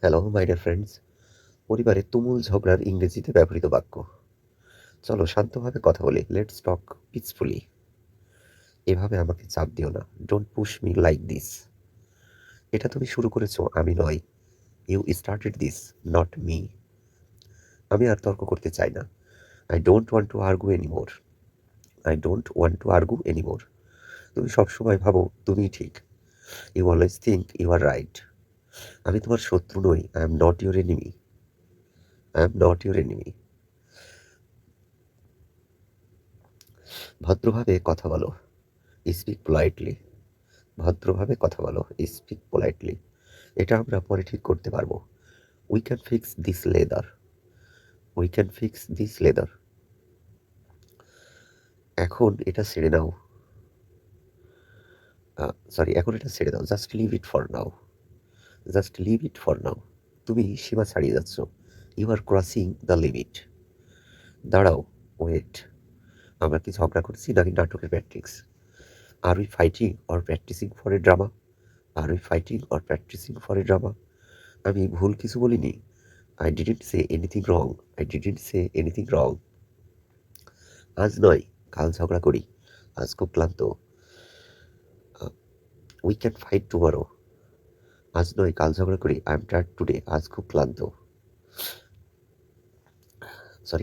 Hello my dear friends. পরিবারে তুমুল ঝগড়ার ইংরেজিতে ব্যবহৃত বাক্য। চলো শান্তভাবে কথা বলি, লেটস টক পিসফুলি। এভাবে আমাকে চাপ দিও না, don't push me like this. এটা তুমি শুরু করেছো, আমি নয়। You started this, not me. আমি আর তর্ক করতে চাই না। I don't want to argue anymore. I don't want to argue anymore. তুমি সবসময় ভাবো তুমিই ঠিক। You always think you are right. আমি তোমার শত্রু নই, I am not your enemy. I am not your enemy. ভদ্রভাবে কথা বলো, স্পিক পোলাইটলি। ভদ্রভাবে কথা বলো, স্পিক পোলাইটলি। এটা আমরা পরে ঠিক করতে পারবো। We can fix this later. We can fix this later. এখন এটা ছেড়ে নাও। এখন এটা ছেড়ে দাও, just leave it for now. Just leave it for now. তুমি সীমা ছাড়িয়ে যাচ্ছ। You are crossing the limit. দাঁড়াও, ওয়েট। আমরা কি ঝগড়া করছি নাকি নাটকের practice? Are we fighting or practising for a drama? Are we fighting or practising for a drama? আমি ভুল কিছু বলিনি। I didn't say anything wrong. I didn't say anything wrong. আজ নয়, কাল ঝগড়া করি। আজ খুব ক্লান্ত। We can fight tomorrow. আজ নয়, কাল ঝগড়া করি। I am tired today. আজ খুব ক্লান্ত।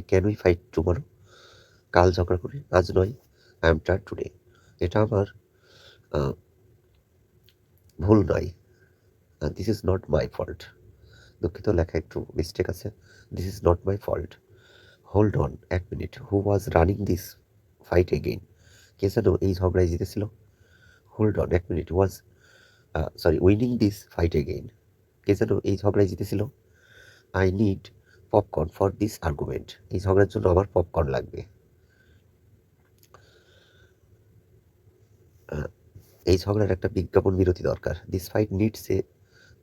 Can we fight tomorrow? কাল ঝগড়া করি, আজ নয়। I am tired today. এটা আমার আহ, ভুল নয়। This is not my fault. দুঃখিত, লেখা একটু মিস্টেক আছে। This is not my fault. Hold on, এক minute. Who was running this fight again? কে যেন এই ঝগড়ায় জিতেছিল? হোল্ড অন, এক minute. Was winning this fight again? কে যেন এই ঝগড়ায় জিতেছিল? I need popcorn for this argument. এই ঝগড়ার জন্য আমার পপকর্ন লাগবে। আহ, এই ঝগড়ার একটা বিজ্ঞাপন বিরতি দরকার। This fight needs a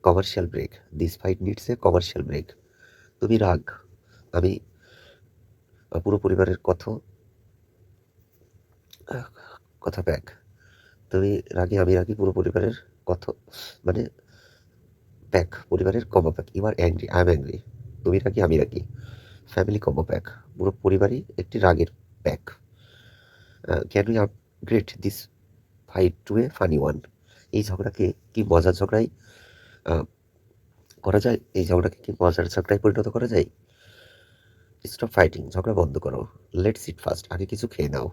commercial break. This fight needs a commercial break. তুমি রাগ, আমি পুরো পরিবারের আহ, কথা ব্যাক। তুমি রাগী, আমি রাগী, পুরো পরিবারের কথা, মানে প্যাক, পরিবারের কমা প্যাক। You are angry, I am angry. তুমি রাগী, আমি রাগী, ফ্যামিলি কম্বো প্যাক। পুরো পরিবারই একটি রাগের pack. Can we upgrade this fight to a funny one? এই ঝগড়াকে কি মজার ঝগড়ায় আহ, করা যায়? এই ঝগড়াকে কি মজার ঝগড়ায় পরিণত করা যায়? স্টপ ফাইটিং, ঝগড়া বন্ধ করো। লেটস ইট ফার্স্ট, আগে কিছু খেয়ে নাও।